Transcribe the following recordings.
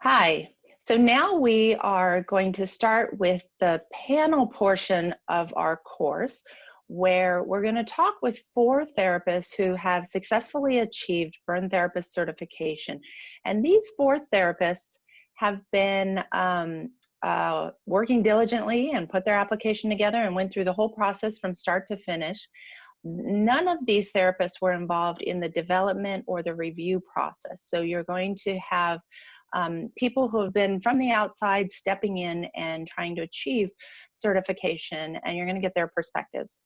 Hi. So now we are going to start with the panel portion of our course, where we're going to talk with 4 therapists who have successfully achieved burn therapist certification. And these 4 therapists have been working diligently and put their application together and went through the whole process from start to finish. None of these therapists were involved in the development or the review process. So you're going to have people who have been from the outside stepping in and trying to achieve certification, and you're going to get their perspectives.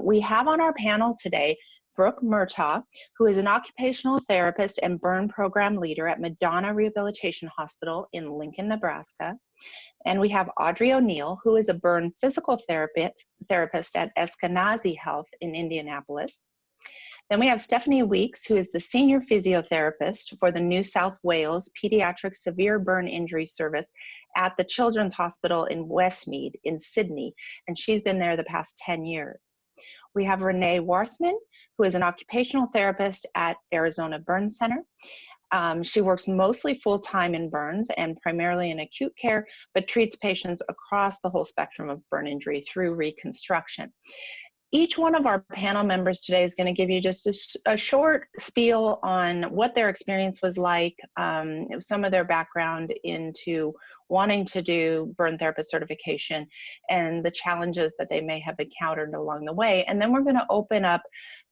We have on our panel today Brooke Murtaugh, who is an occupational therapist and burn program leader at Madonna Rehabilitation Hospital in Lincoln, Nebraska. And we have Audrey O'Neill, who is a burn physical therapist at Eskenazi Health in Indianapolis. Then we have Stephanie Weeks, who is the senior physiotherapist for the New South Wales Pediatric Severe Burn Injury Service at the Children's Hospital in Westmead in Sydney, and she's been there the past 10 years. We have Renee Warthman, who is an occupational therapist at Arizona Burn Center. She works mostly full-time in burns and primarily in acute care, but treats patients across the whole spectrum of burn injury through reconstruction. Each one of our panel members today is going to give you just a short spiel on what their experience was like, some of their background into wanting to do burn therapist certification, and the challenges that they may have encountered along the way. And then we're going to open up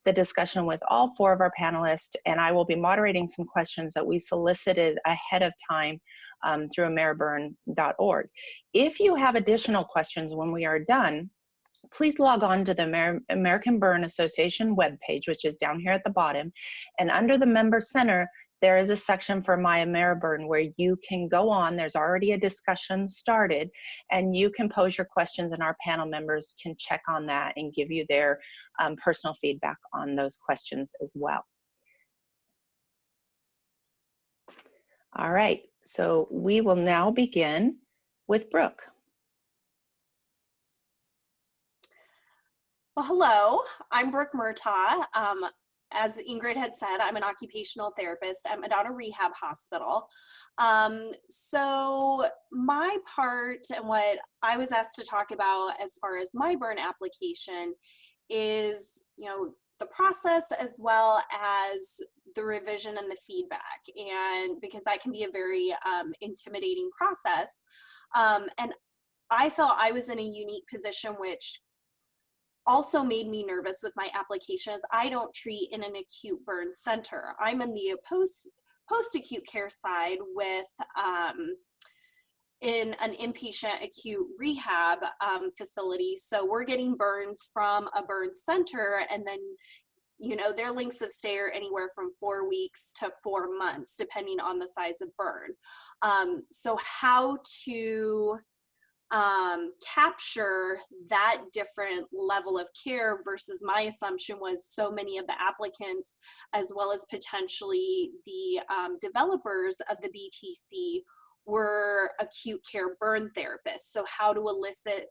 the discussion with all 4 of our panelists, and I will be moderating some questions that we solicited ahead of time through ameriburn.org. If you have additional questions when we are done, please log on to the American Burn Association webpage, which is down here at the bottom. And under the Member Center, there is a section for My AmeriBurn where you can go on. There's already a discussion started, and you can pose your questions, and our panel members can check on that and give you their personal feedback on those questions as well. All right, so we will now begin with Brooke. Well, hello, I'm Brooke Murtaugh. As Ingrid had said, I'm an occupational therapist at Madonna Rehab Hospital. So my part and what I was asked to talk about as far as my burn application is, the process as well as the revision and the feedback, and because that can be a very intimidating process. And I felt I was in a unique position, which also made me nervous with my application, as I don't treat in an acute burn center. I'm in the post-acute care side with in an inpatient acute rehab facility. So we're getting burns from a burn center, and then their lengths of stay are anywhere from 4 weeks to 4 months, depending on the size of burn. So how to capture that different level of care versus my assumption was so many of the applicants, as well as potentially the developers of the BTC, were acute care burn therapists. So how to elicit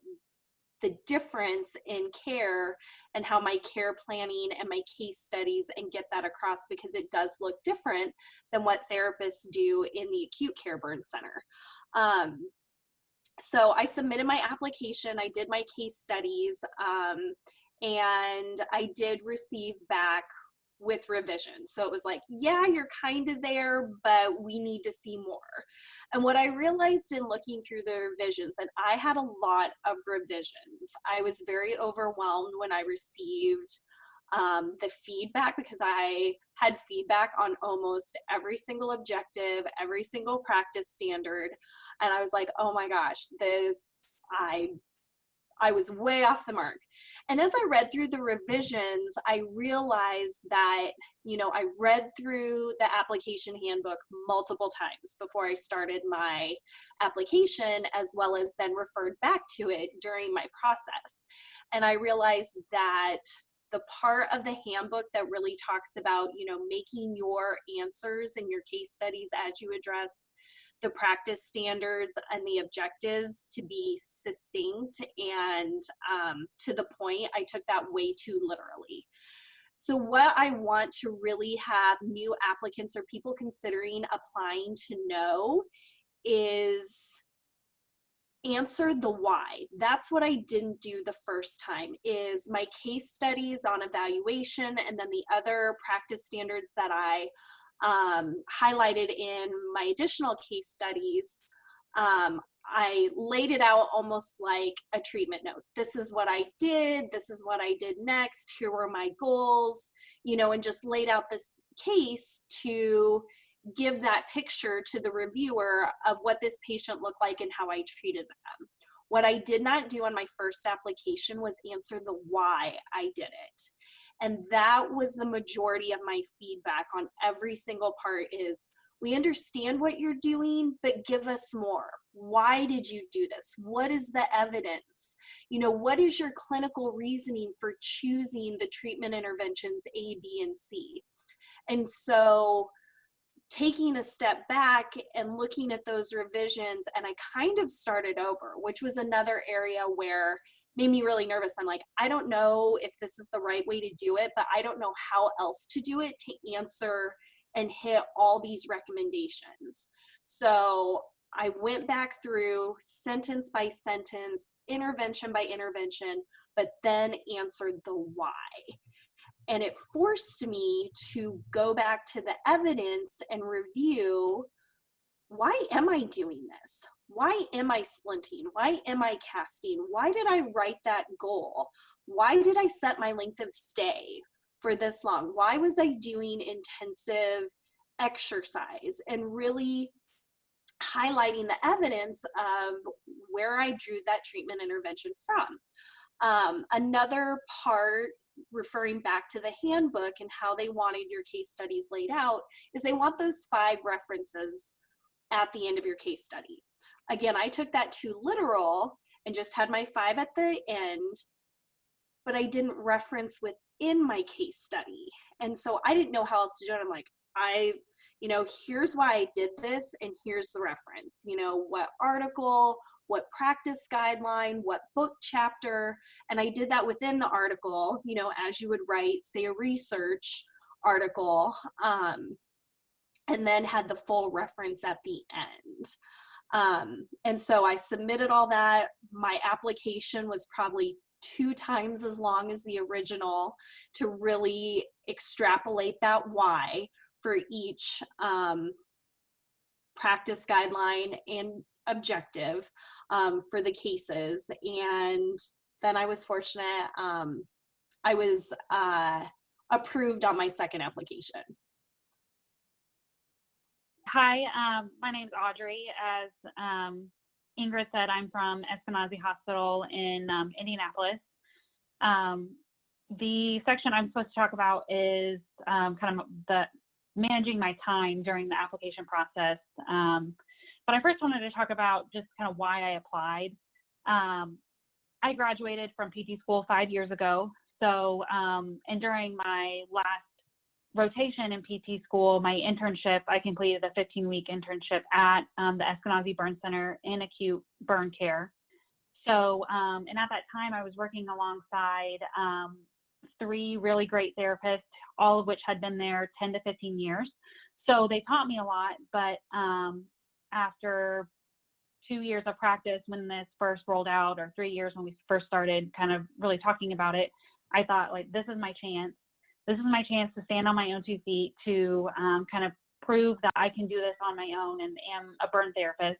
the difference in care and how my care planning and my case studies and get that across, because it does look different than what therapists do in the acute care burn center. So I submitted my application, I did my case studies, and I did receive back with revision. So it was like, yeah, you're kind of there, but we need to see more. And what I realized in looking through the revisions, and I had a lot of revisions, I was very overwhelmed when I received the feedback, because I had feedback on almost every single objective, every single practice standard. And I was like, oh my gosh, I was way off the mark. And as I read through the revisions, I realized that, I read through the application handbook multiple times before I started my application, as well as then referred back to it during my process. And I realized that the part of the handbook that really talks about, making your answers and your case studies as you address the practice standards and the objectives to be succinct and to the point, I took that way too literally. So what I want to really have new applicants or people considering applying to know is answer the why. That's what I didn't do the first time, is my case studies on evaluation, and then the other practice standards that I highlighted in my additional case studies. I laid it out almost like a treatment note. This is what I did. This is what I did next. Here were my goals, and just laid out this case to give that picture to the reviewer of what this patient looked like and how I treated them. What I did not do on my first application was answer the why I did it. And that was the majority of my feedback on every single part is, we understand what you're doing, but give us more. Why did you do this? What is the evidence? What is your clinical reasoning for choosing the treatment interventions A, B, and C? And so taking a step back and looking at those revisions, and I kind of started over, which was another area where made me really nervous. I'm like, I don't know if this is the right way to do it, but I don't know how else to do it to answer and hit all these recommendations. So I went back through sentence by sentence, intervention by intervention, but then answered the why. And it forced me to go back to the evidence and review, why am I doing this? Why am I splinting? Why am I casting? Why did I write that goal? Why did I set my length of stay for this long? Why was I doing intensive exercise? And really highlighting the evidence of where I drew that treatment intervention from. Another part, referring back to the handbook and how they wanted your case studies laid out, is they want those 5 references at the end of your case study. Again, I took that too literal and just had my 5 at the end, but I didn't reference within my case study. And so I didn't know how else to do it. I'm like, here's why I did this, and here's the reference. What article, what practice guideline, what book chapter, and I did that within the article, as you would write, say, a research article, and then had the full reference at the end. And so I submitted all that. My application was probably 2 times as long as the original to really extrapolate that why for each practice guideline and objective for the cases. And then I was fortunate, I was approved on my second application. Hi, my name's Audrey. As Ingrid said, I'm from Eskenazi Hospital in Indianapolis. The section I'm supposed to talk about is kind of the managing my time during the application process. But I first wanted to talk about just kind of why I applied. I graduated from PT school 5 years ago. So, and during my last rotation in PT school, my internship, I completed a 15-week internship at the Eskenazi Burn Center in acute burn care. So, and at that time I was working alongside 3 really great therapists, all of which had been there 10 to 15 years. So they taught me a lot, but after 2 years of practice, when this first rolled out, or 3 years when we first started kind of really talking about it, I thought, like, this is my chance. This is my chance to stand on my own 2 feet, to kind of prove that I can do this on my own and am a burn therapist.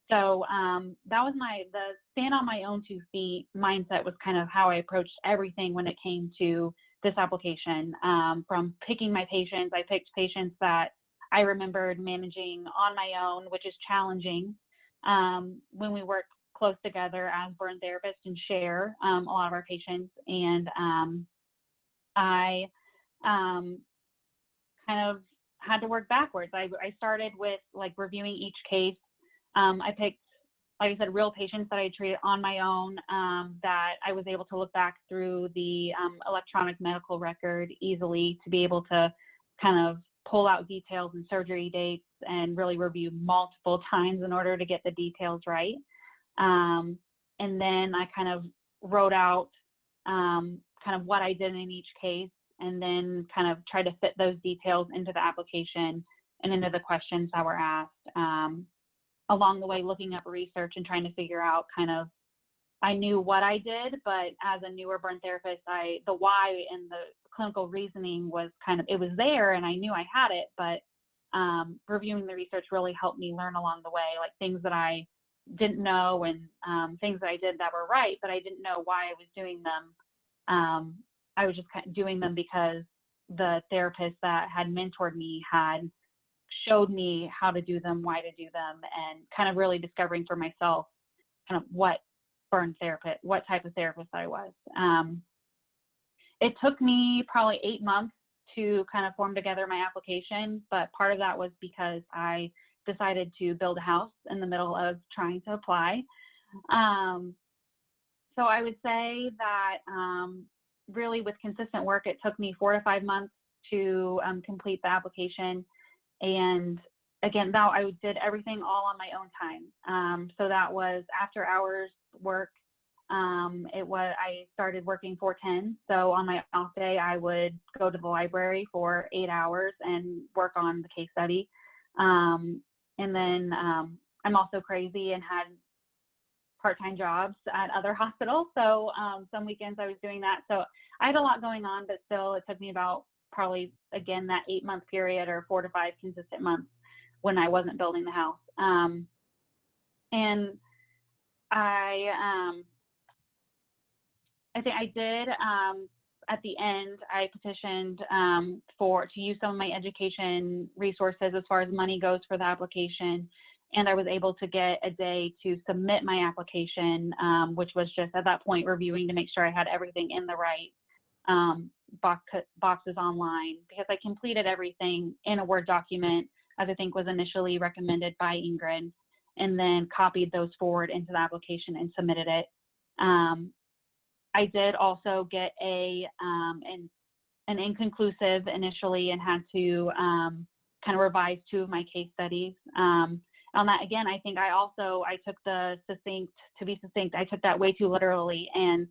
So that was the stand on my own 2 feet mindset was kind of how I approached everything when it came to this application. From picking my patients, I picked patients that I remembered managing on my own, which is challenging when we work close together as burn therapists and share a lot of our patients. And I kind of had to work backwards. I started with reviewing each case. I picked, like I said, real patients that I treated on my own, that I was able to look back through the electronic medical record easily to be able to kind of pull out details and surgery dates and really review multiple times in order to get the details right. And then I kind of wrote out kind of what I did in each case, and then kind of tried to fit those details into the application and into the questions that were asked. along the way looking up research and trying to figure out kind of, I knew what I did, but as a newer burn therapist, the why and the clinical reasoning was kind of, it was there and I knew I had it, but reviewing the research really helped me learn along the way, like things that I didn't know and things that I did that were right, but I didn't know why I was doing them. I was just kind of doing them because the therapist that had mentored me had showed me how to do them, why to do them, and kind of really discovering for myself kind of what type of therapist I was. It took me probably 8 months to kind of form together my application, but part of that was because I decided to build a house in the middle of trying to apply. So I would say that really with consistent work, it took me 4 to 5 months to complete the application. And again, now I did everything all on my own time. So that was after hours work. I started working 4/10. So on my off day, I would go to the library for 8 hours and work on the case study. And then I'm also crazy and had part-time jobs at other hospitals. So some weekends I was doing that. So I had a lot going on, but still it took me about probably, again, that 8-month period or 4 to 5 consistent months when I wasn't building the house. And I think I did, at the end, I petitioned to use some of my education resources as far as money goes for the application. And I was able to get a day to submit my application, which was just at that point reviewing to make sure I had everything in the right boxes online, because I completed everything in a Word document, as I think was initially recommended by Ingrid, and then copied those forward into the application and submitted it. I did also get an inconclusive initially and had to kind of revise 2 of my case studies. On that, again, I think I took the succinct, I took that way too literally and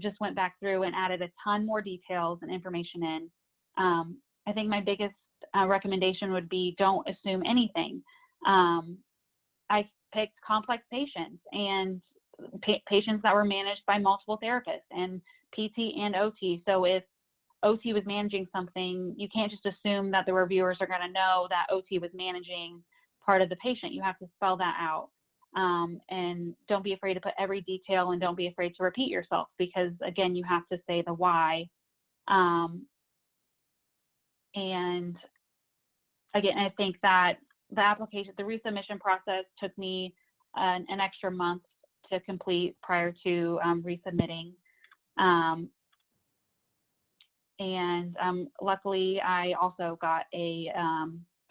just went back through and added a ton more details and information in. I think my biggest recommendation would be don't assume anything. I picked complex patients and patients that were managed by multiple therapists and PT and OT. So if OT was managing something, you can't just assume that the reviewers are going to know that OT was managing part of the patient. You have to spell that out. And don't be afraid to put every detail, and don't be afraid to repeat yourself, because again, you have to say the why. And again, I think that the resubmission process took me an extra month to complete prior to resubmitting. And luckily, I also got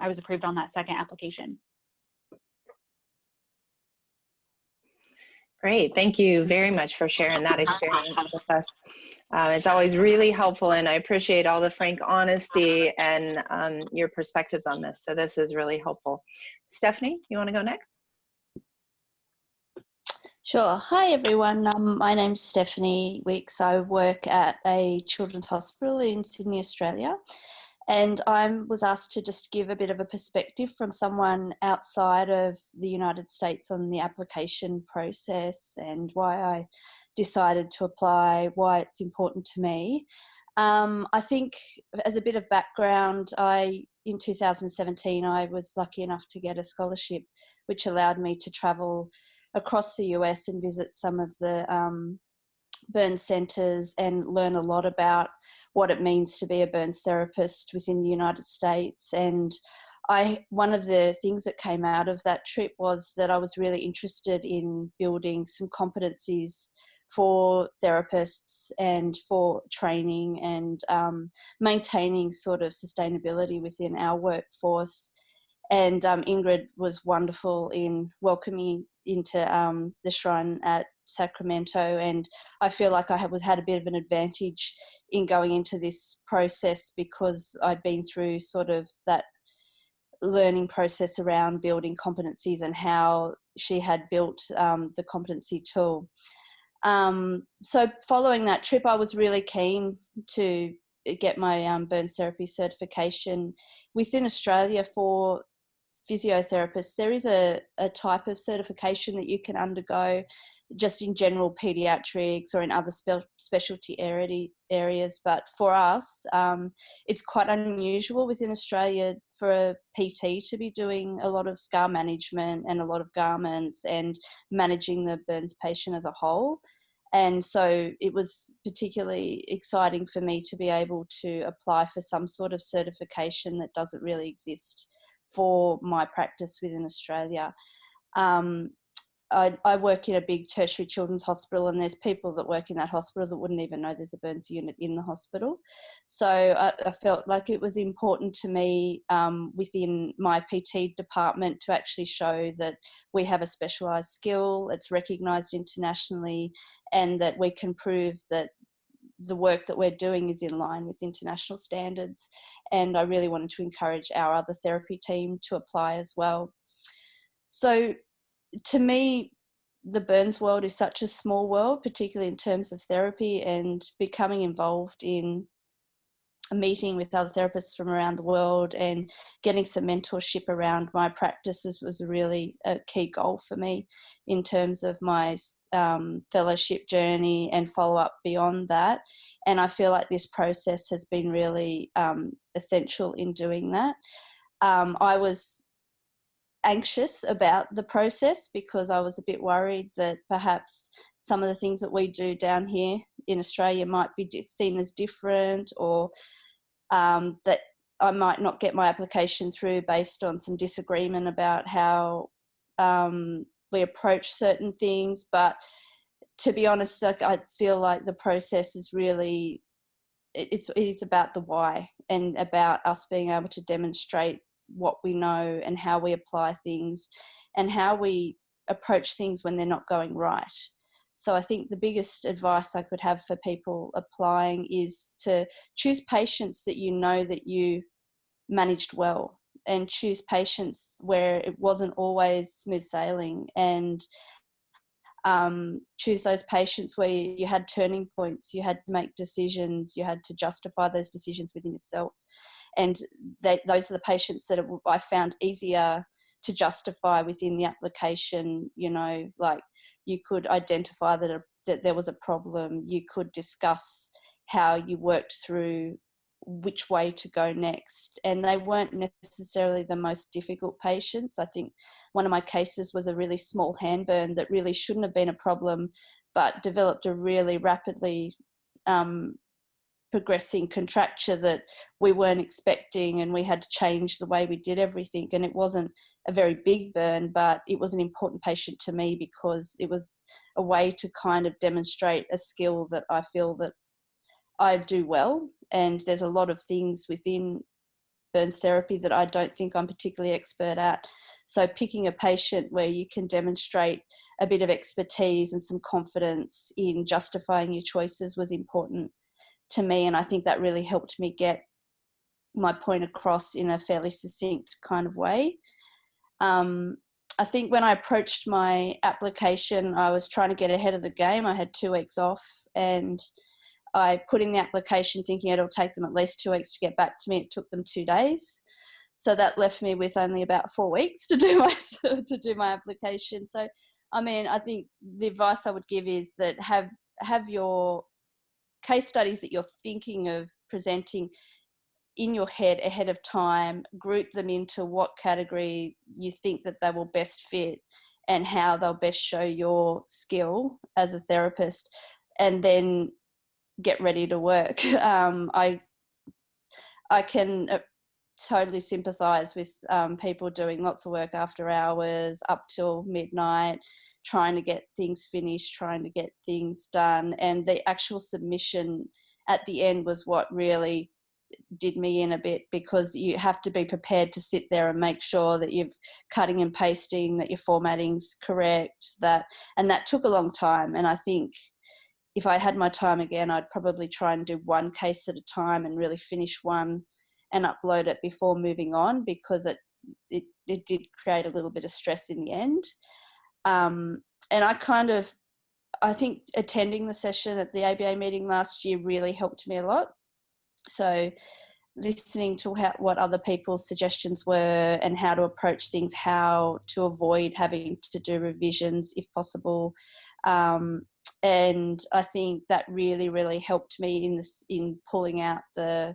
I was approved on that second application. Great. Thank you very much for sharing that experience with us. It's always really helpful, and I appreciate all the frank honesty and your perspectives on this. So this is really helpful. Stephanie, you want to go next? Sure. Hi, everyone. My name's Stephanie Weeks. I work at a children's hospital in Sydney, Australia. And I was asked to just give a bit of a perspective from someone outside of the United States on the application process and why I decided to apply, why it's important to me. I think as a bit of background, in 2017, I was lucky enough to get a scholarship, which allowed me to travel across the US and visit some of the burn centres and learn a lot about what it means to be a burns therapist within the United States. And one of the things that came out of that trip was that I was really interested in building some competencies for therapists and for training and maintaining sort of sustainability within our workforce. And Ingrid was wonderful in welcoming into the shrine at Sacramento, and I feel like I had a bit of an advantage in going into this process because I'd been through sort of that learning process around building competencies and how she had built the competency tool. So following that trip, I was really keen to get my burn therapy certification within Australia for physiotherapists, there is a type of certification that you can undergo just in general pediatrics or in other specialty areas. But for us, it's quite unusual within Australia for a PT to be doing a lot of scar management and a lot of garments and managing the burns patient as a whole. And so it was particularly exciting for me to be able to apply for some sort of certification that doesn't really exist for my practice within Australia. I work in a big tertiary children's hospital, and there's people that work in that hospital that wouldn't even know there's a burns unit in the hospital. So I felt like it was important to me within my PT department to actually show that we have a specialised skill, it's recognised internationally, and that we can prove that the work that we're doing is in line with international standards. And I really wanted to encourage our other therapy team to apply as well. So to me, the burns world is such a small world, particularly in terms of therapy, and becoming involved in a meeting with other therapists from around the world and getting some mentorship around my practices was really a key goal for me in terms of my fellowship journey and follow-up beyond that. And I feel like this process has been really essential in doing that. I was anxious about the process because I was a bit worried that perhaps some of the things that we do down here in Australia might be seen as different, or that I might not get my application through based on some disagreement about how we approach certain things. But to be honest, like, I feel like the process is really, it's about the why and about us being able to demonstrate what we know and how we apply things and how we approach things when they're not going right. So I think the biggest advice I could have for people applying is to choose patients that you know that you managed well, and choose patients where it wasn't always smooth sailing, and choose those patients where you had turning points, you had to make decisions, you had to justify those decisions within yourself. And those are the patients that I found easier to justify within the application. You know, like, you could identify that there was a problem, you could discuss how you worked through which way to go next, and they weren't necessarily the most difficult patients. I think one of my cases was a really small hand burn that really shouldn't have been a problem, but developed a really rapidly progressing contracture that we weren't expecting, and we had to change the way we did everything. And it wasn't a very big burn, but it was an important patient to me because it was a way to kind of demonstrate a skill that I feel that I do well. And there's a lot of things within burns therapy that I don't think I'm particularly expert at. So picking a patient where you can demonstrate a bit of expertise and some confidence in justifying your choices was important to me, and I think that really helped me get my point across in a fairly succinct kind of way. I think when I approached my application, I was trying to get ahead of the game. I had 2 weeks off, and I put in the application thinking it'll take them at least 2 weeks to get back to me. It took them 2 days. So that left me with only about 4 weeks to do my application. So, I mean, I think the advice I would give is that have your case studies that you're thinking of presenting in your head ahead of time, group them into what category you think that they will best fit and how they'll best show your skill as a therapist, and then get ready to work. I can totally sympathise with people doing lots of work after hours up till midnight, trying to get things finished, trying to get things done. And the actual submission at the end was what really did me in a bit, because you have to be prepared to sit there and make sure that you're cutting and pasting, that your formatting's correct, and that took a long time. And I think if I had my time again, I'd probably try and do one case at a time and really finish one and upload it before moving on, because it did create a little bit of stress in the end. And I think attending the session at the ABA meeting last year really helped me a lot. So listening to what other people's suggestions were and how to approach things, how to avoid having to do revisions if possible. And I think that really helped me in pulling out the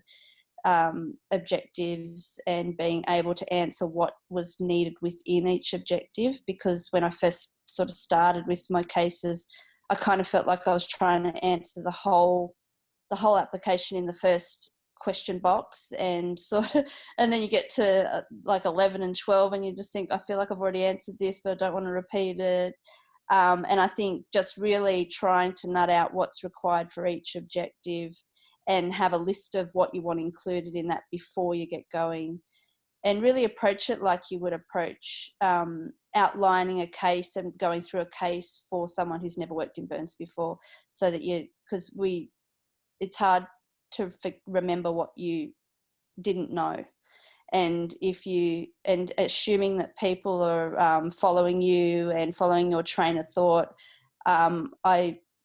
objectives and being able to answer what was needed within each objective, because when I first sort of started with my cases, I kind of felt like I was trying to answer the whole application in the first question box, and and then you get to like 11 and 12 and you just think, I feel like I've already answered this but I don't want to repeat it. And I think just really trying to nut out what's required for each objective and have a list of what you want included in that before you get going, and really approach it like you would approach outlining a case and going through a case for someone who's never worked in burns before, so that because it's hard to remember what you didn't know. And assuming that people are following you and following your train of thought,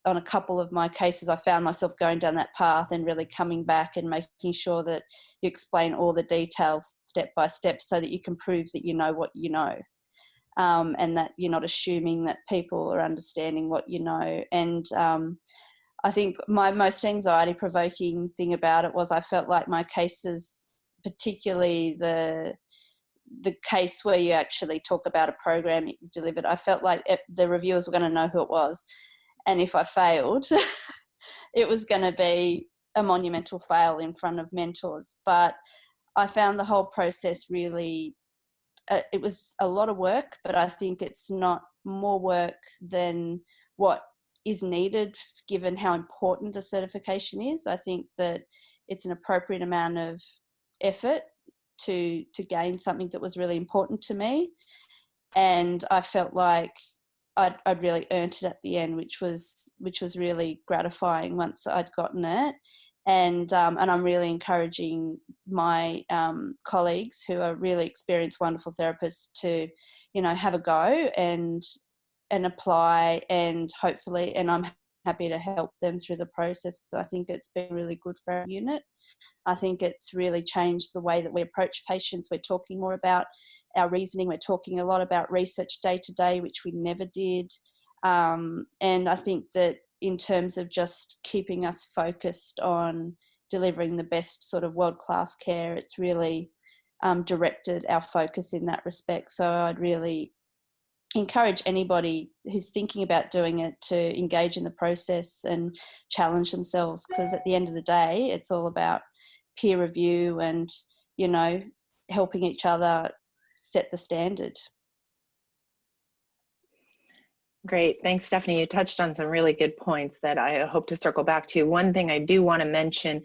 on a couple of my cases, I found myself going down that path and really coming back and making sure that you explain all the details step by step, so that you can prove that you know what you know, and that you're not assuming that people are understanding what you know. And I think my most anxiety-provoking thing about it was I felt like my cases, particularly the case where you actually talk about a program you delivered, I felt like the reviewers were going to know who it was. And if I failed, it was going to be a monumental fail in front of mentors. But I found the whole process really, it was a lot of work, but I think it's not more work than what is needed given how important the certification is. I think that it's an appropriate amount of effort to gain something that was really important to me. And I felt like I'd really earned it at the end, which was really gratifying once I'd gotten it. And I'm really encouraging my colleagues who are really experienced, wonderful therapists to, have a go and apply, and hopefully, and I'm happy to help them through the process. I think it's been really good for our unit. I think it's really changed the way that we approach patients. We're talking more about our reasoning. We're talking a lot about research day to day, which we never did. And I think that in terms of just keeping us focused on delivering the best sort of world-class care, it's really directed our focus in that respect. So I'd really encourage anybody who's thinking about doing it to engage in the process and challenge themselves, because at the end of the day, it's all about peer review and, helping each other set the standard. Great. Thanks, Stephanie. You touched on some really good points that I hope to circle back to. One thing I do want to mention,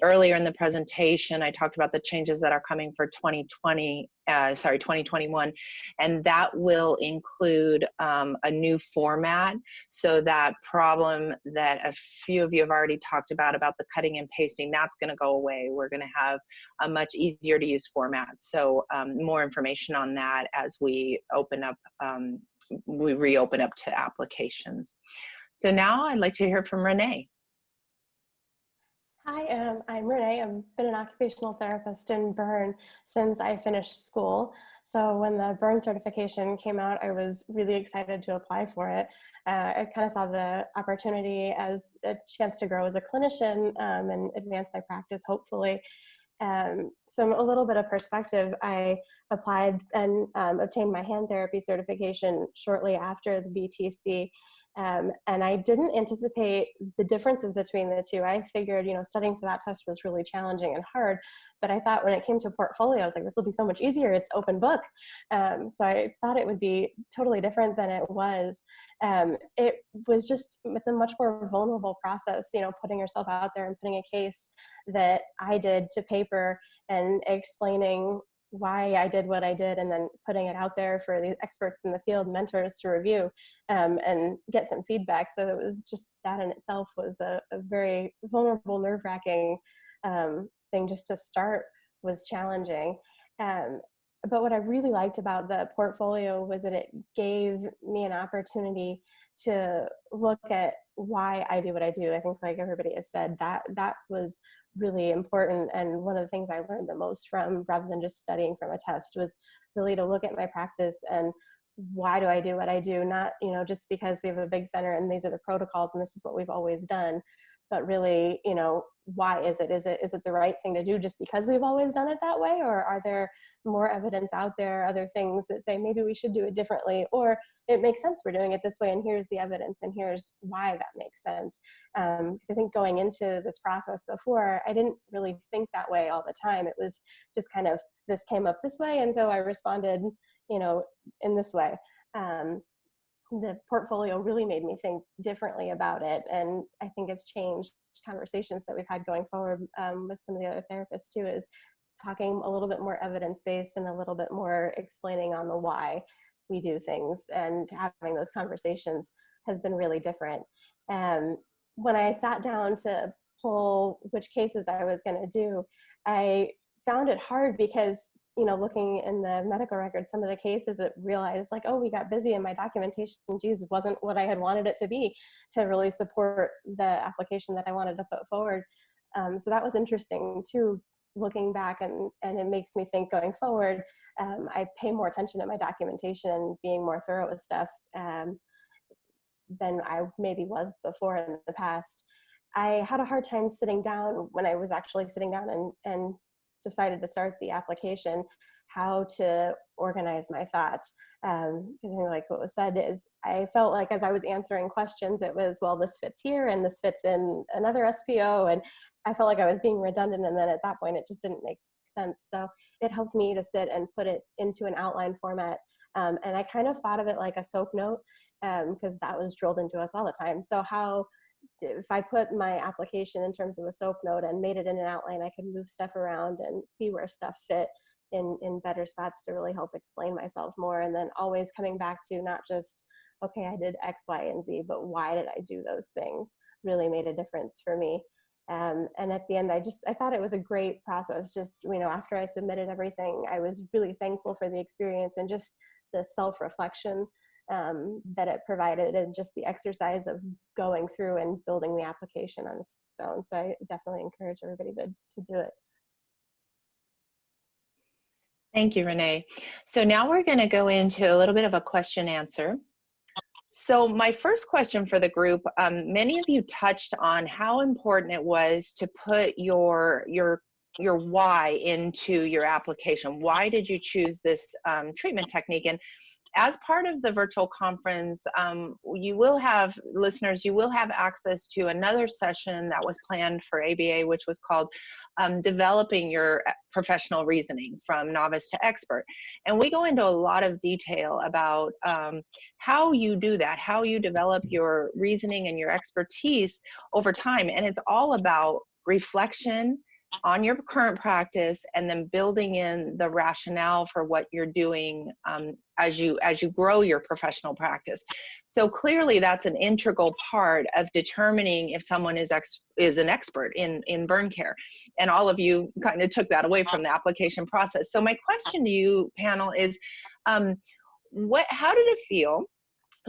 earlier in the presentation, I talked about the changes that are coming for 2021, and that will include a new format. So that problem that a few of you have already talked about the cutting and pasting, that's going to go away. We're going to have a much easier to use format. So more information on that as we reopen up to applications. So now I'd like to hear from Renee. Hi, I'm Renee. I've been an occupational therapist in burn since I finished school. So when the burn certification came out, I was really excited to apply for it. I kind of saw the opportunity as a chance to grow as a clinician and advance my practice, hopefully. So a little bit of perspective, I applied and obtained my hand therapy certification shortly after the BTC. And I didn't anticipate the differences between the two. I figured, studying for that test was really challenging and hard, but I thought when it came to portfolio, I was like, this will be so much easier. It's open book. So I thought it would be totally different than it was. It's a much more vulnerable process, putting yourself out there and putting a case that I did to paper and explaining why I did what I did, and then putting it out there for the experts in the field, mentors to review and get some feedback. So it was just that in itself was a very vulnerable, nerve-wracking thing just to start, was challenging. But what I really liked about the portfolio was that it gave me an opportunity to look at why I do what I do. I think, like everybody has said, that was really important. And one of the things I learned the most from, rather than just studying from a test, was really to look at my practice and why do I do what I do? Not, just because we have a big center and these are the protocols and this is what we've always done, but really, why is it? Is it the right thing to do just because we've always done it that way? Or are there more evidence out there, other things that say maybe we should do it differently, or it makes sense we're doing it this way and here's the evidence and here's why that makes sense. Because I think going into this process before, I didn't really think that way all the time. It was just kind of, this came up this way and so I responded, in this way. The portfolio really made me think differently about it. And I think it's changed conversations that we've had going forward with some of the other therapists too, is talking a little bit more evidence-based and a little bit more explaining on the why we do things, and having those conversations has been really different. When I sat down to pull which cases I was going to do, I found it hard because, looking in the medical records, some of the cases, it realized like, oh, we got busy and my documentation, wasn't what I had wanted it to be to really support the application that I wanted to put forward. So that was interesting too, looking back, and it makes me think going forward, I pay more attention to my documentation and being more thorough with stuff than I maybe was before in the past. I had a hard time sitting down when I was actually sitting down and decided to start the application, how to organize my thoughts. Like what was said is, I felt like as I was answering questions, it was, well, this fits here and this fits in another SPO. And I felt like I was being redundant. And then at that point, it just didn't make sense. So it helped me to sit and put it into an outline format. And I kind of thought of it like a SOAP note, because that was drilled into us all the time. So if I put my application in terms of a SOAP note and made it in an outline, I could move stuff around and see where stuff fit in better spots to really help explain myself more. And then always coming back to not just, okay, I did X, Y, and Z, but why did I do those things really made a difference for me. And at the end, I thought it was a great process. Just, after I submitted everything, I was really thankful for the experience and just the self-reflection that it provided, and just the exercise of going through and building the application on its own. So I definitely encourage everybody to do it. Thank you, Renee. So now we're going to go into a little bit of a question answer. So my first question for the group, many of you touched on how important it was to put your why into your application. Why did you choose this treatment technique? And as part of the virtual conference, you will have, listeners, you will have access to another session that was planned for ABA, which was called Developing Your Professional Reasoning from Novice to Expert. And we go into a lot of detail about how you do that, how you develop your reasoning and your expertise over time. And it's all about reflection on your current practice, and then building in the rationale for what you're doing as you grow your professional practice. So clearly that's an integral part of determining if someone is an expert in burn care. And all of you kind of took that away from the application process. So my question to you, panel, is how did it feel,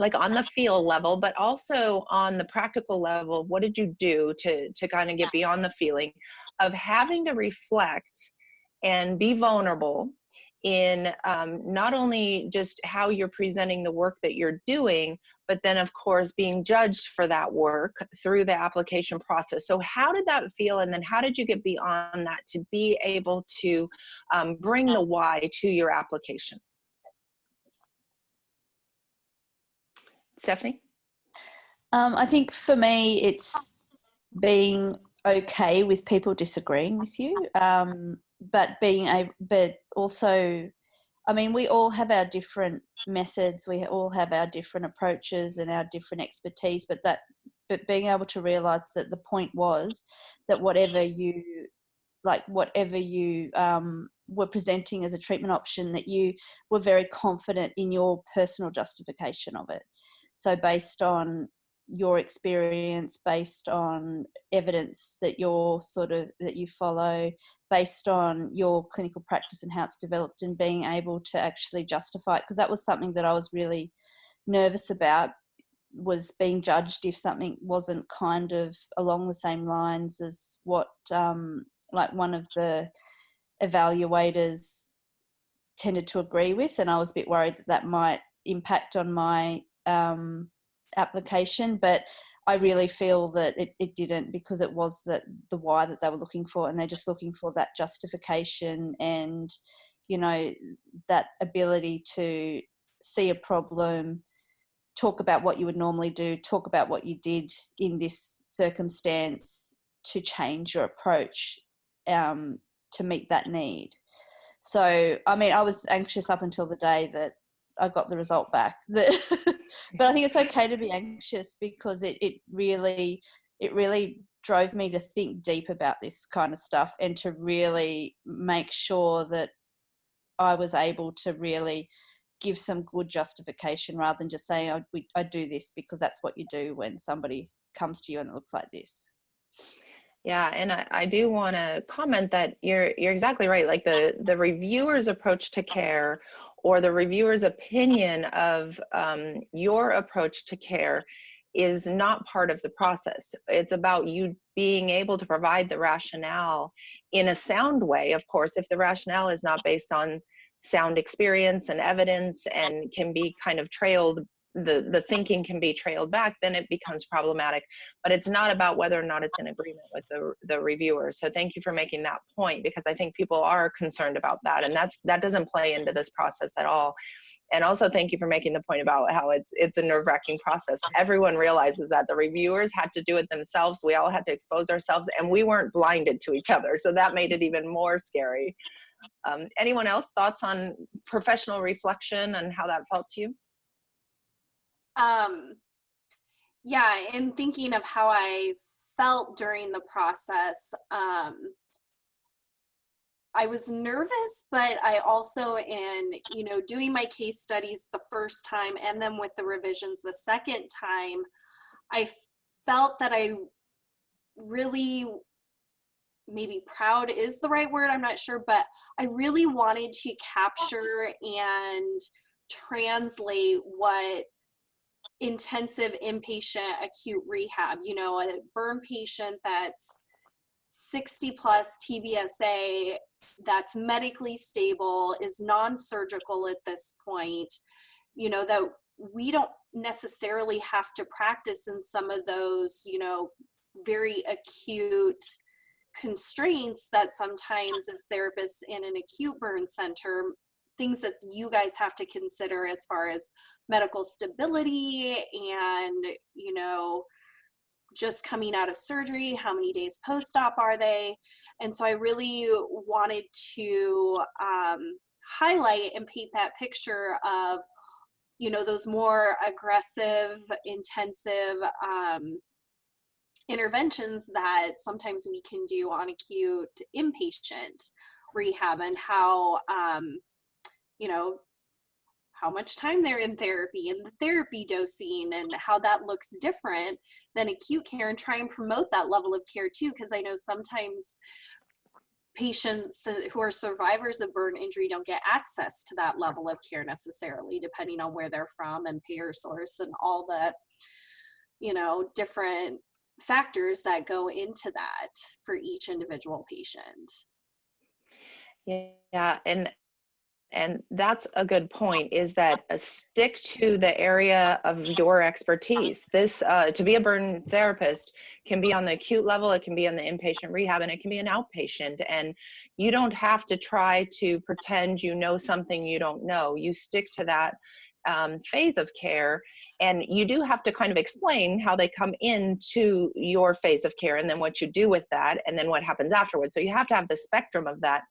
like on the feel level, but also on the practical level? What did you do to kind of get beyond the feeling of having to reflect and be vulnerable in not only just how you're presenting the work that you're doing, but then of course being judged for that work through the application process? So how did that feel? And then how did you get beyond that to be able to bring the why to your application? Stephanie? I think for me, it's being okay with people disagreeing with you, but also, I mean, we all have our different methods, we all have our different approaches and our different expertise, but being able to realize that the point was that whatever you were presenting as a treatment option, that you were very confident in your personal justification of it. So based on your experience, based on evidence that that you follow, based on your clinical practice and how it's developed, and being able to actually justify it. Because that was something that I was really nervous about, was being judged if something wasn't kind of along the same lines as what like one of the evaluators tended to agree with, and I was a bit worried that might impact on my application, but I really feel that it didn't, because it was the why that they were looking for, and they're just looking for that justification and, you know, that ability to see a problem, talk about what you would normally do, talk about what you did in this circumstance to change your approach to meet that need. So, I mean, I was anxious up until the day that I got the result back. But I think it's okay to be anxious, because it really drove me to think deep about this kind of stuff, and to really make sure that I was able to really give some good justification, rather than just saying I do this because that's what you do when somebody comes to you and it looks like this. Yeah, and I do want to comment that you're exactly right. Like the reviewer's approach to care, or the reviewer's opinion of your approach to care, is not part of the process. It's about you being able to provide the rationale in a sound way. Of course, if the rationale is not based on sound experience and evidence, and can be kind of trailed, the thinking can be trailed back, then it becomes problematic. But it's not about whether or not it's in agreement with the reviewer. So thank you for making that point, because I think people are concerned about that, and that doesn't play into this process at all. And also thank you for making the point about how it's a nerve-wracking process. Everyone realizes that the reviewers had to do it themselves. We all had to expose ourselves, and we weren't blinded to each other. So that made it even more scary. Anyone else thoughts on professional reflection and how that felt to you? Yeah, in thinking of how I felt during the process, I was nervous, but I also, in, you know, doing my case studies the first time and then with the revisions the second time, I felt that I really, maybe proud is the right word, I'm not sure, but I really wanted to capture and translate what intensive inpatient acute rehab, you know, a burn patient that's 60 plus TBSA, that's medically stable, is non-surgical at this point, you know, that we don't necessarily have to practice in some of those, you know, very acute constraints that sometimes as therapists in an acute burn center, things that you guys have to consider as far as medical stability and, you know, just coming out of surgery, how many days post-op are they? And so I really wanted to highlight and paint that picture of, you know, those more aggressive, intensive interventions that sometimes we can do on acute inpatient rehab, and how, you know, how much time they're in therapy and the therapy dosing, and how that looks different than acute care, and try and promote that level of care too. Because I know sometimes patients who are survivors of burn injury don't get access to that level of care necessarily, depending on where they're from and payer source and all the, you know, different factors that go into that for each individual patient. Yeah, and that's a good point, is that stick to the area of your expertise. This, to be a burn therapist, can be on the acute level, it can be on the inpatient rehab, and it can be an outpatient. And you don't have to try to pretend you know something you don't know. You stick to that phase of care, and you do have to kind of explain how they come into your phase of care, and then what you do with that, and then what happens afterwards. So you have to have the spectrum of that,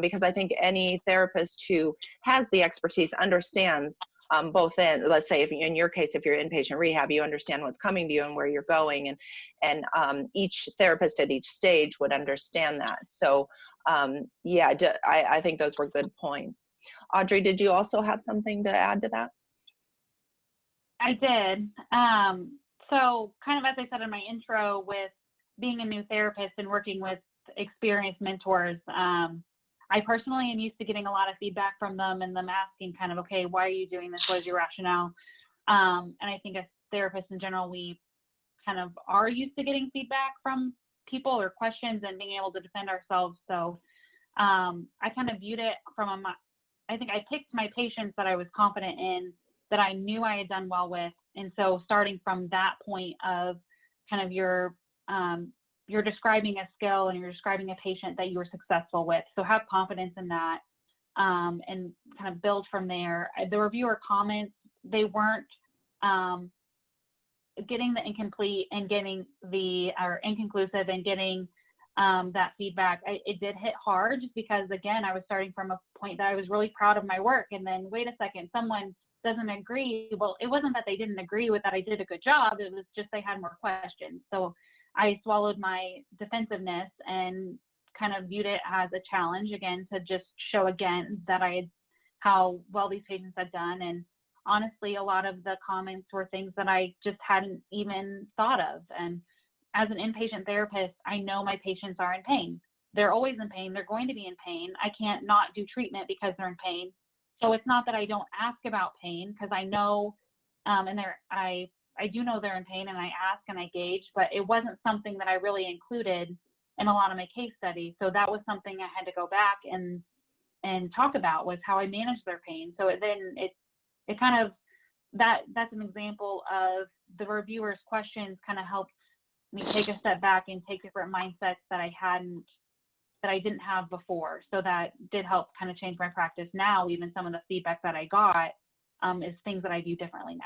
because I think any therapist who has the expertise understands both ends. Let's say, if in your case, if you're inpatient rehab, you understand what's coming to you and where you're going, and each therapist at each stage would understand that. So yeah, I think those were good points. Audrey, did you also have something to add to that? I did. So kind of as I said in my intro, with being a new therapist and working with experienced mentors, I personally am used to getting a lot of feedback from them and them asking kind of, okay, why are you doing this? What is your rationale? And I think as therapists in general, we kind of are used to getting feedback from people or questions and being able to defend ourselves. So I kind of viewed it from I think I picked my patients that I was confident in, that I knew I had done well with. And so starting from that point of kind of you're describing a skill and you're describing a patient that you were successful with. So have confidence in that, and kind of build from there. The reviewer comments, they weren't getting the incomplete and getting or inconclusive and getting that feedback. It did hit hard just because, again, I was starting from a point that I was really proud of my work. And then, wait a second, someone doesn't agree. Well, it wasn't that they didn't agree with that I did a good job. It was just they had more questions. So I swallowed my defensiveness and kind of viewed it as a challenge, again, to just show again that how well these patients had done. And honestly, a lot of the comments were things that I just hadn't even thought of. And as an inpatient therapist, I know my patients are in pain. They're always in pain. They're going to be in pain. I can't not do treatment because they're in pain. So it's not that I don't ask about pain, because I know, and I do know they're in pain, and I ask and I gauge, but it wasn't something that I really included in a lot of my case studies. So that was something I had to go back and talk about, was how I managed their pain. So it kind of, that's an example of the reviewer's questions kind of helped me take a step back and take different mindsets that I didn't have before. So that did help kind of change my practice now. Even some of the feedback that I got is things that I do differently now.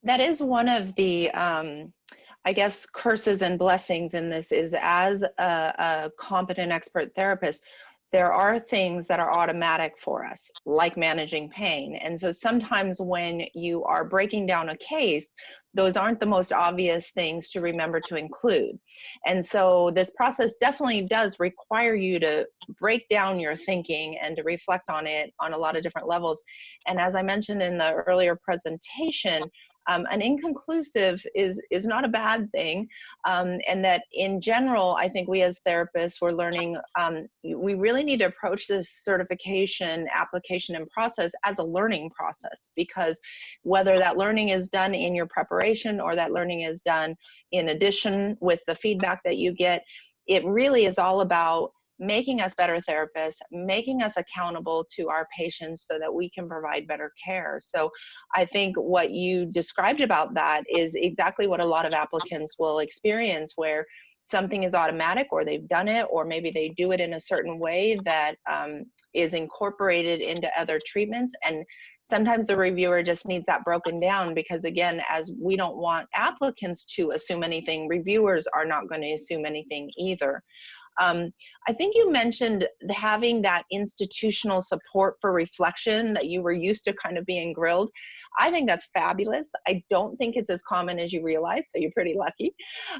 That is one of the, I guess, curses and blessings in this, is as a competent expert therapist, there are things that are automatic for us, like managing pain. And so sometimes when you are breaking down a case, those aren't the most obvious things to remember to include. And so this process definitely does require you to break down your thinking and to reflect on it on a lot of different levels. And as I mentioned in the earlier presentation, an inconclusive is not a bad thing, and that in general, I think we as therapists, we're learning, we really need to approach this certification application and process as a learning process, because whether that learning is done in your preparation or that learning is done in addition with the feedback that you get, it really is all about making us better therapists, making us accountable to our patients so that we can provide better care. So I think what you described about that is exactly what a lot of applicants will experience, where something is automatic, or they've done it, or maybe they do it in a certain way that is incorporated into other treatments. And sometimes the reviewer just needs that broken down, because again, as we don't want applicants to assume anything, reviewers are not going to assume anything either. I think you mentioned having that institutional support for reflection, that you were used to kind of being grilled. I think that's fabulous. I don't think it's as common as you realize, so you're pretty lucky.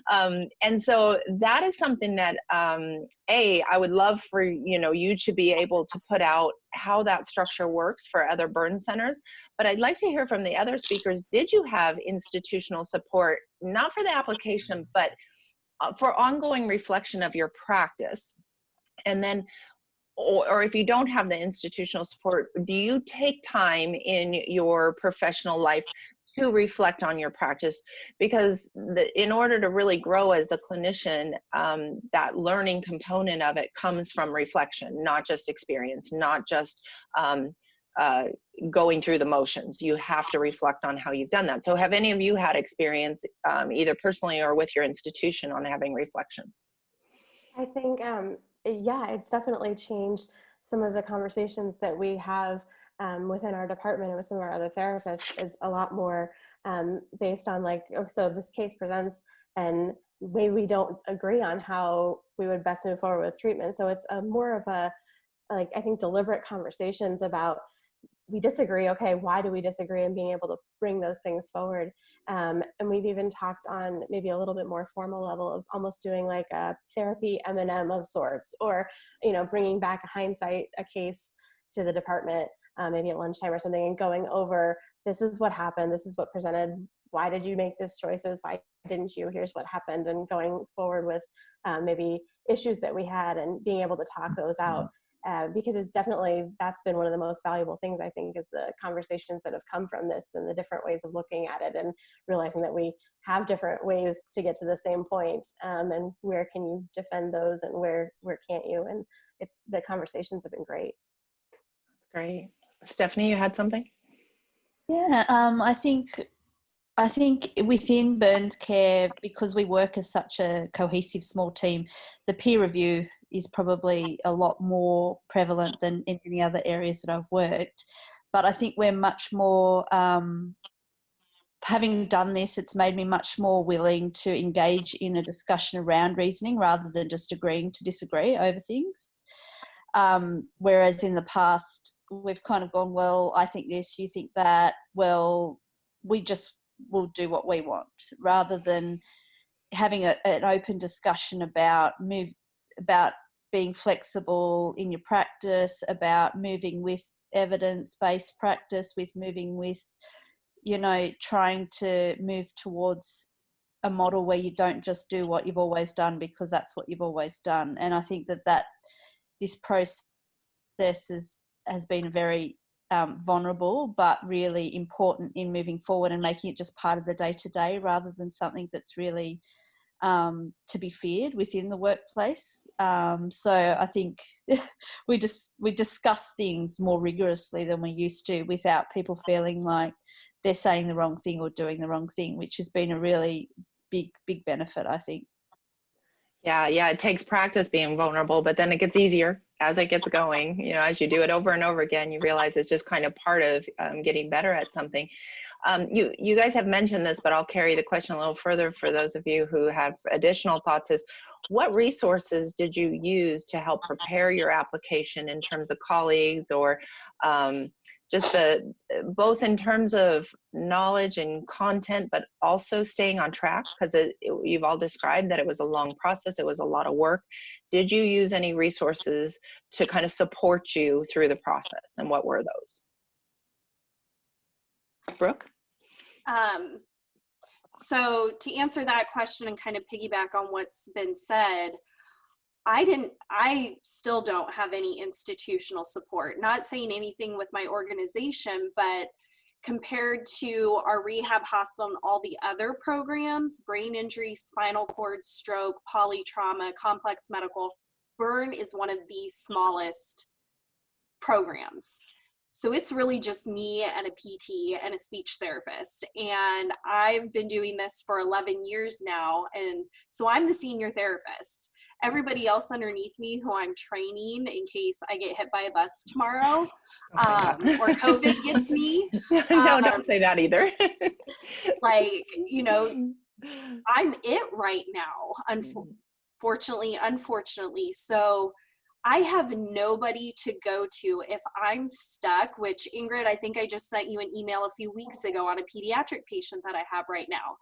And so that is something that, I would love for you to be able to put out how that structure works for other burn centers. But I'd like to hear from the other speakers. Did you have institutional support, not for the application, but for ongoing reflection of your practice? And then, or if you don't have the institutional support, do you take time in your professional life to reflect on your practice? Because in order to really grow as a clinician, that learning component of it comes from reflection, not just experience, not just going through the motions. You have to reflect on how you've done that. So have any of you had experience, either personally or with your institution, on having reflection? I think, yeah, it's definitely changed some of the conversations that we have within our department and with some of our other therapists. Is a lot more based on like, oh, so this case presents and maybe we don't agree on how we would best move forward with treatment. So it's more of a, like, I think, deliberate conversations about, we disagree, okay, why do we disagree, and being able to bring those things forward. And we've even talked on maybe a little bit more formal level of almost doing like a therapy M&M of sorts, or bringing back a hindsight, a case to the department, maybe at lunchtime or something, and going over, this is what happened, this is what presented, why did you make these choices, why didn't you, here's what happened, and going forward with maybe issues that we had and being able to talk those out. Because it's definitely, that's been one of the most valuable things, I think, is the conversations that have come from this and the different ways of looking at it, and realizing that we have different ways to get to the same point, and where can you defend those and where can't you, and the conversations have been great. Great. Stephanie, you had something? Yeah, I think within Burns Care, because we work as such a cohesive small team, the peer review is probably a lot more prevalent than in any other areas that I've worked. But I think we're much more, having done this, it's made me much more willing to engage in a discussion around reasoning rather than just agreeing to disagree over things. Whereas in the past, we've kind of gone, well, I think this, you think that, well, we just will do what we want, rather than having an open discussion about being flexible in your practice, about moving with evidence-based practice, with moving with, trying to move towards a model where you don't just do what you've always done because that's what you've always done. And I think that this process has been very vulnerable, but really important in moving forward and making it just part of the day-to-day rather than something that's really to be feared within the workplace. So I think we discuss things more rigorously than we used to, without people feeling like they're saying the wrong thing or doing the wrong thing, which has been a really big benefit, I think. Yeah, it takes practice being vulnerable, but then it gets easier as it gets going. As you do it over and over again, you realize it's just kind of part of getting better at something. You guys have mentioned this, but I'll carry the question a little further for those of you who have additional thoughts. Is what resources did you use to help prepare your application in terms of colleagues, or just both in terms of knowledge and content, but also staying on track? Because you've all described that it was a long process, it was a lot of work. Did you use any resources to kind of support you through the process, and what were those? Brooke? So to answer that question and kind of piggyback on what's been said, I still don't have any institutional support. Not saying anything with my organization, but compared to our rehab hospital and all the other programs, brain injury, spinal cord, stroke, polytrauma, complex medical, burn is one of the smallest programs. So it's really just me and a PT and a speech therapist. And I've been doing this for 11 years now. And so I'm the senior therapist. Everybody else underneath me who I'm training in case I get hit by a bus tomorrow, or COVID gets me. No, don't say that either. I'm it right now, unfortunately. So I have nobody to go to if I'm stuck, which Ingrid, I think I just sent you an email a few weeks ago on a pediatric patient that I have right now,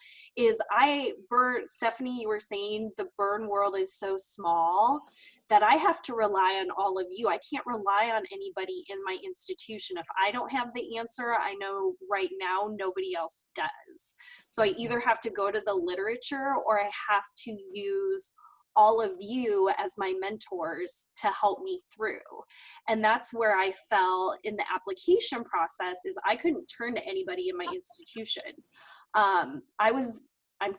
Stephanie, you were saying the burn world is so small that I have to rely on all of you. I can't rely on anybody in my institution. If I don't have the answer, I know right now nobody else does. So I either have to go to the literature or I have to use all of you as my mentors to help me through. And that's where I fell in the application process, is I couldn't turn to anybody in my institution. I'm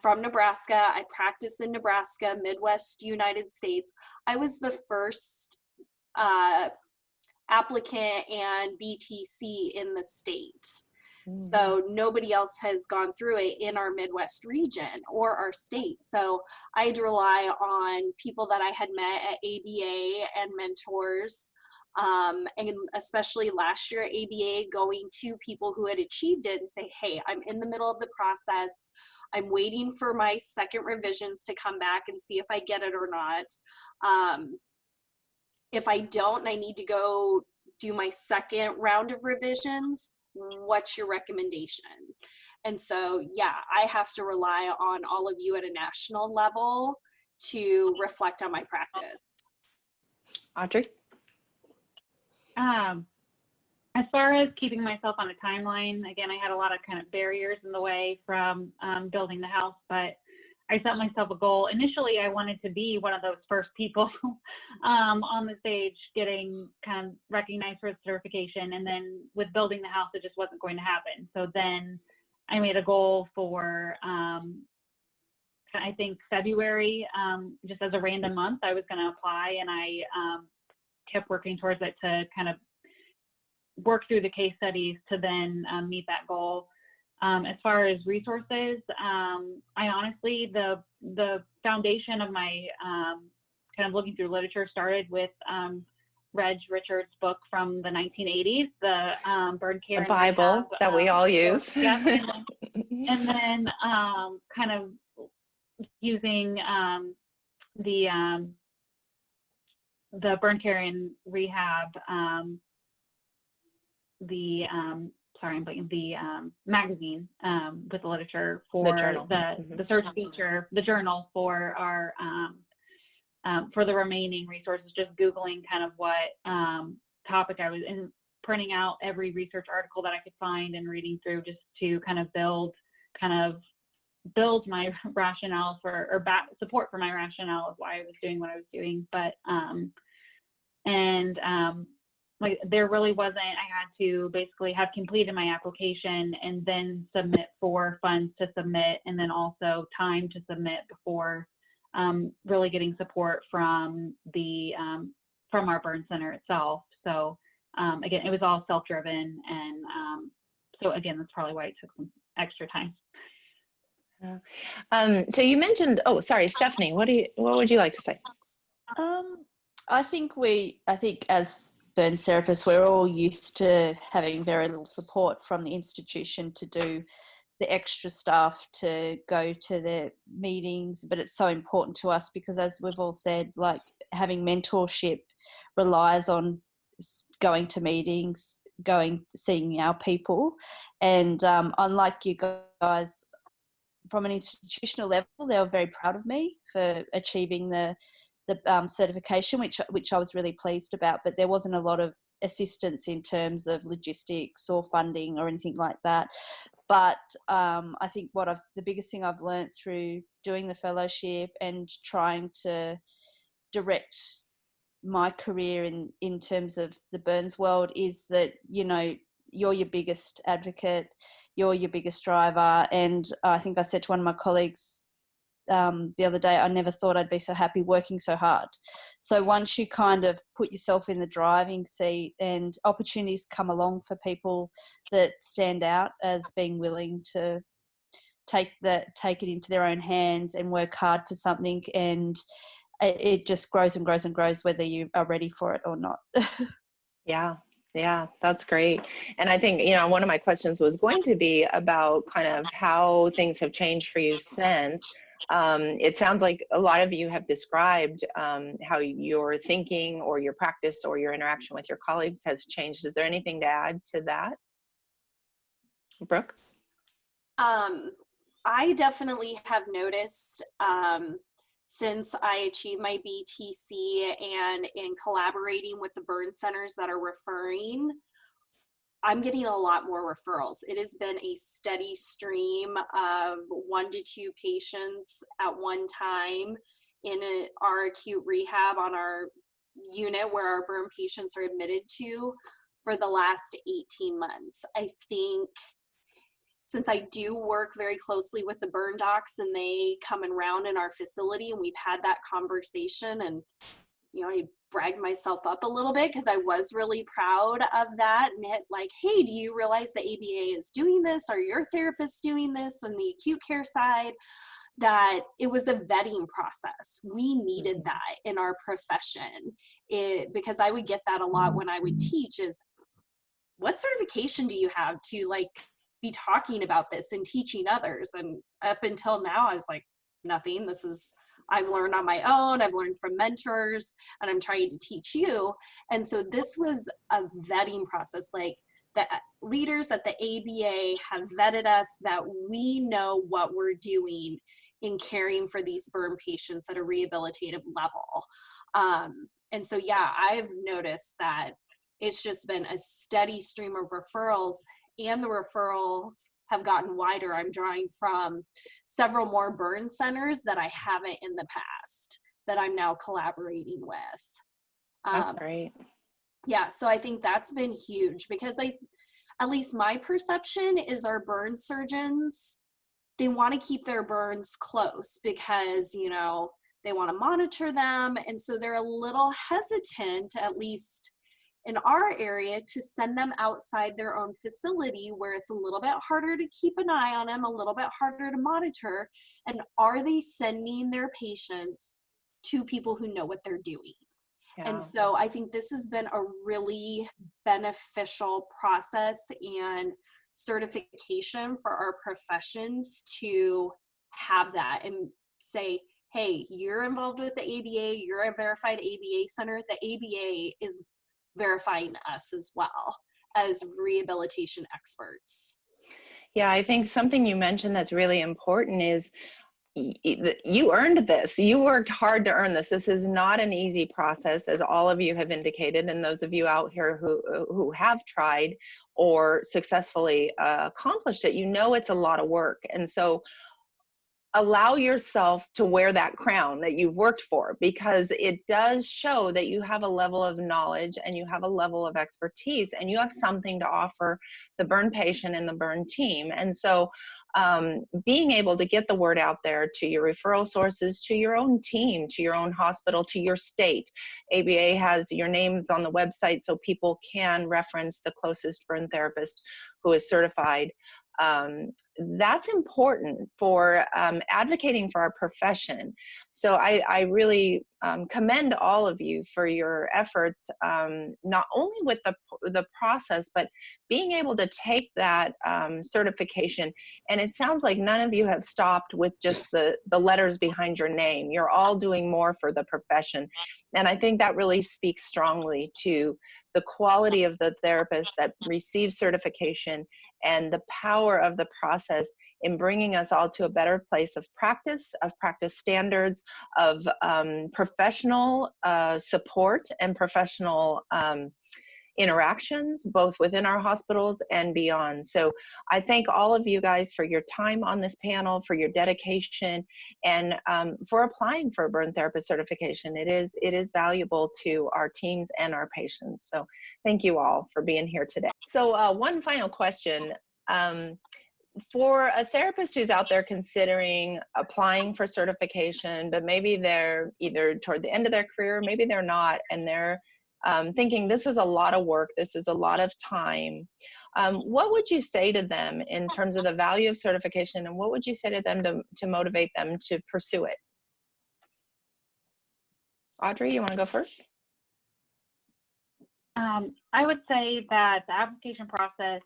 from Nebraska. I practice in Nebraska, Midwest United States. I was the first applicant and BTC in the state. So nobody else has gone through it in our Midwest region or our state. So I had to rely on people that I had met at ABA and mentors. And especially last year at ABA, going to people who had achieved it and say, hey, I'm in the middle of the process. I'm waiting for my second revisions to come back and see if I get it or not. If I don't and I need to go do my second round of revisions, what's your recommendation? And so, yeah, I have to rely on all of you at a national level to reflect on my practice. Audrey? I As far as keeping myself on a timeline, again, I had a lot of kind of barriers in the way from building the house, but I set myself a goal. Initially, I wanted to be one of those first people on the stage getting kind of recognized for certification. And then with building the house, it just wasn't going to happen. So then I made a goal for, I think February, just as a random month, I was going to apply, and I kept working towards it to kind of work through the case studies to then meet that goal. As far as resources, I honestly, the foundation of my kind of looking through literature started with Reg Richards' book from the 1980s, the Burn Care. The Bible Rehab, that we all use. Yeah, and then kind of using the Burn Care and Rehab, sorry, I'm blanking, the magazine with the literature for the journal. the search feature, the journal for our for the remaining resources, just Googling kind of what topic I was in, printing out every research article that I could find and reading through, just to kind of build my rationale for, or support for my rationale of why I was doing what I was doing. But like, there really wasn't, I had to basically have completed my application and then submit for funds to submit, and then also time to submit before really getting support from the from our burn center itself. So again, it was all self-driven, and so again, that's probably why it took some extra time. So you mentioned, oh, sorry, Stephanie, what would you like to say? I think as burn therapists, we're all used to having very little support from the institution to do the extra stuff, to go to the meetings, but it's so important to us because, as we've all said, like, having mentorship relies on going to meetings, seeing our people, and unlike you guys, from an institutional level, they were very proud of me for achieving the certification, which I was really pleased about, but there wasn't a lot of assistance in terms of logistics or funding or anything like that. But I think the biggest thing I've learned through doing the fellowship and trying to direct my career in terms of the burns world is that, you know, you're your biggest advocate, you're your biggest driver. And I think I said to one of my colleagues the other day, I never thought I'd be so happy working so hard. So once you kind of put yourself in the driving seat, and opportunities come along for people that stand out as being willing to take it into their own hands and work hard for something, and it just grows and grows and grows, whether you are ready for it or not. Yeah, that's great. And I think, you know, one of my questions was going to be about kind of how things have changed for you since. It sounds like a lot of you have described how your thinking or your practice or your interaction with your colleagues has changed. Is there anything to add to that, Brooke? I definitely have noticed since I achieved my BTC and in collaborating with the burn centers that are referring, I'm getting a lot more referrals. It has been a steady stream of 1 to 2 patients at one time in our acute rehab on our unit where our burn patients are admitted to for the last 18 months. I think since I do work very closely with the burn docs and they come around in our facility and we've had that conversation, and, you know, I bragged myself up a little bit because I was really proud of that, and hit like, hey, do you realize the ABA is doing this? Are your therapists doing this on the acute care side? That it was a vetting process. We needed that in our profession, because I would get that a lot when I would teach, is what certification do you have to like be talking about this and teaching others? And up until now, I was like, nothing. This is, I've learned on my own, I've learned from mentors, and I'm trying to teach you. And so this was a vetting process. Like, the leaders at the ABA have vetted us, that we know what we're doing in caring for these burn patients at a rehabilitative level. And so, yeah, I've noticed that it's just been a steady stream of referrals, and the referrals have gotten wider. I'm drawing from several more burn centers that I haven't in the past that I'm now collaborating with. That's great. Yeah, so I think that's been huge, because at least my perception is our burn surgeons, they want to keep their burns close because, you know, they want to monitor them. And so they're a little hesitant, at least in our area, to send them outside their own facility where it's a little bit harder to keep an eye on them, a little bit harder to monitor. And are they sending their patients to people who know what they're doing? Yeah. And so I think this has been a really beneficial process and certification for our professions to have that and say, hey, you're involved with the ABA, you're a verified ABA center. The ABA is verifying us as well as rehabilitation experts. Yeah, I think something you mentioned that's really important is you earned this. You worked hard to earn this. This is not an easy process, as all of you have indicated, and those of you out here who have tried or successfully accomplished it, you know it's a lot of work. And so allow yourself to wear that crown that you've worked for, because it does show that you have a level of knowledge and you have a level of expertise and you have something to offer the burn patient and the burn team. And so being able to get the word out there to your referral sources, to your own team, to your own hospital, to your state. ABA has your names on the website so people can reference the closest burn therapist who is certified. That's important for advocating for our profession. So I really commend all of you for your efforts, not only with the process, but being able to take that certification. And it sounds like none of you have stopped with just the letters behind your name. You're all doing more for the profession. And I think that really speaks strongly to the quality of the therapist that receives certification and the power of the process in bringing us all to a better place of practice standards, of professional support and professional interactions, both within our hospitals and beyond. So I thank all of you guys for your time on this panel, for your dedication, and for applying for a burn therapist certification. It is valuable to our teams and our patients. So thank you all for being here today. So one final question. For a therapist who's out there considering applying for certification, but maybe they're either toward the end of their career, maybe they're not, and they're thinking this is a lot of work, this is a lot of time, what would you say to them in terms of the value of certification, and what would you say to them to motivate them to pursue it? Audrey, you want to go first? I would say that the application process,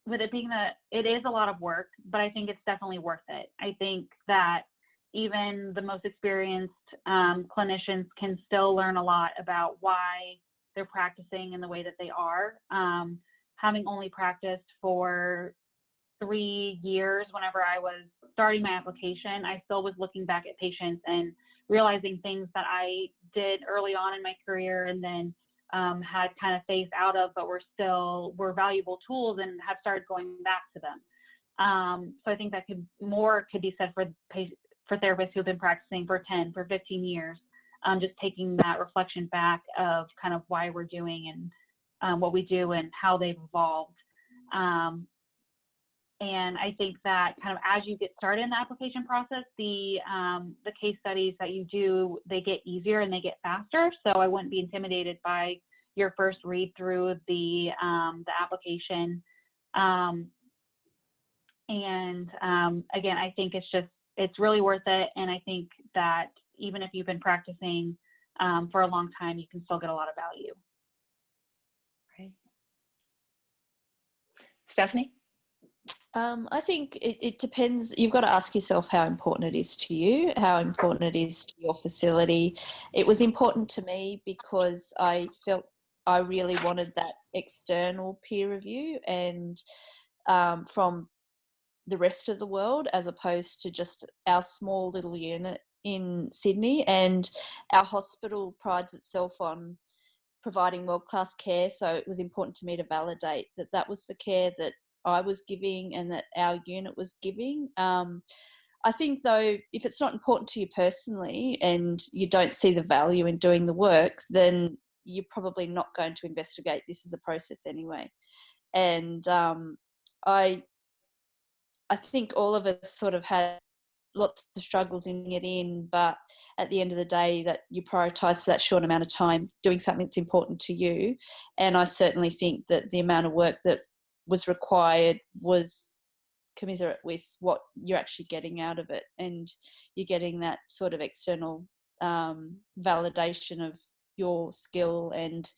with it being that it is a lot of work, but I think it's definitely worth it. I think that even the most experienced clinicians can still learn a lot about why they're practicing in the way that they are. Having only practiced for 3 years, whenever I was starting my application, I still was looking back at patients and realizing things that I did early on in my career and then had kind of phased out of, but were valuable tools and have started going back to them. So I think that could be said for therapists who've been practicing for 10, for 15 years, just taking that reflection back of kind of why we're doing and what we do and how they've evolved. And I think that kind of as you get started in the application process, the case studies that you do, they get easier and they get faster. So I wouldn't be intimidated by your first read through the application. Again, I think it's really worth it. And I think that even if you've been practicing for a long time, you can still get a lot of value. Right. Stephanie? I think it depends. You've got to ask yourself how important it is to you, how important it is to your facility. It was important to me because I felt I really wanted that external peer review and from the rest of the world, as opposed to just our small little unit in Sydney. And our hospital prides itself on providing world-class care. So it was important to me to validate that that was the care that I was giving and that our unit was giving. I think, though, if it's not important to you personally and you don't see the value in doing the work, then you're probably not going to investigate this as a process anyway. And I think all of us sort of had lots of struggles in getting in, but at the end of the day that you prioritise for that short amount of time doing something that's important to you. And I certainly think that the amount of work that was required was commensurate with what you're actually getting out of it, and you're getting that sort of external validation of your skill and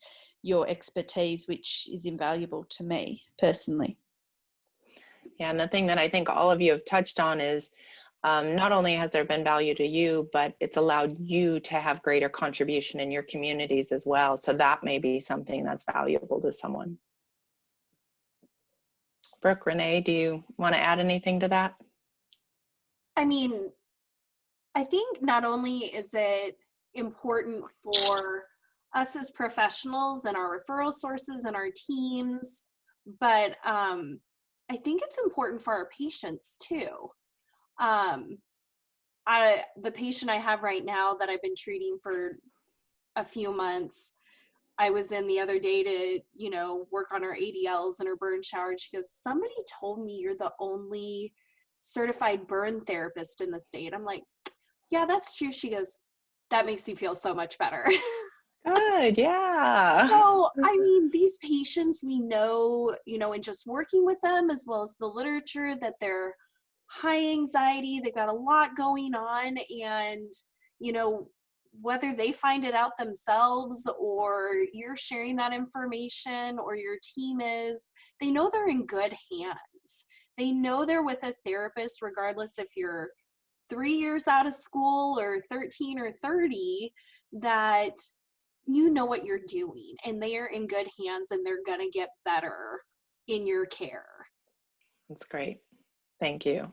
your expertise, which is invaluable to me personally. Yeah, and the thing that I think all of you have touched on is not only has there been value to you, but it's allowed you to have greater contribution in your communities as well. So that may be something that's valuable to someone. Brooke, Renee, do you want to add anything to that? I mean, I think not only is it important for us as professionals and our referral sources and our teams, but I think it's important for our patients too. The patient I have right now that I've been treating for a few months, I was in the other day to, work on her ADLs and her burn shower. And she goes, somebody told me you're the only certified burn therapist in the state. I'm like, yeah, that's true. She goes, that makes me feel so much better. Good, yeah. So, I mean, these patients, we know, in just working with them, as well as the literature, that they're high anxiety, they've got a lot going on, and, whether they find it out themselves or you're sharing that information or your team is, they know they're in good hands. They know they're with a therapist, regardless if you're 3 years out of school or 13 or 30, that you know what you're doing and they are in good hands and they're going to get better in your care. That's great. Thank you.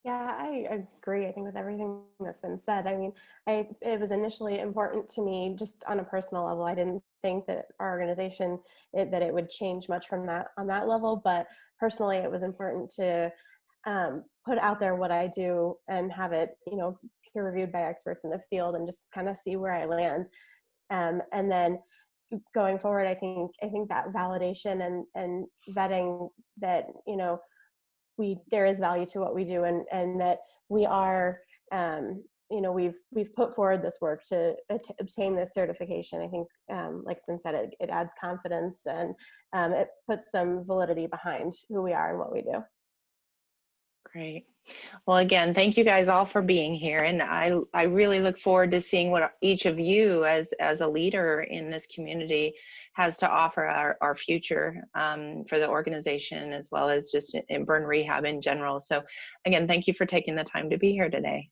Yeah, I agree, I think, with everything that's been said. I mean, it was initially important to me just on a personal level. I didn't think that our organization, that it would change much from that on that level, but personally it was important to put out there what I do and have it, peer reviewed by experts in the field and just kind of see where I land. And then going forward, I think that validation and vetting that, there is value to what we do, and that we are, we've put forward this work to obtain this certification. I think, like it's been said, it adds confidence and it puts some validity behind who we are and what we do. Great. Well, again, thank you guys all for being here. And I really look forward to seeing what each of you as a leader in this community has to offer our future for the organization, as well as just in burn rehab in general. So again, thank you for taking the time to be here today.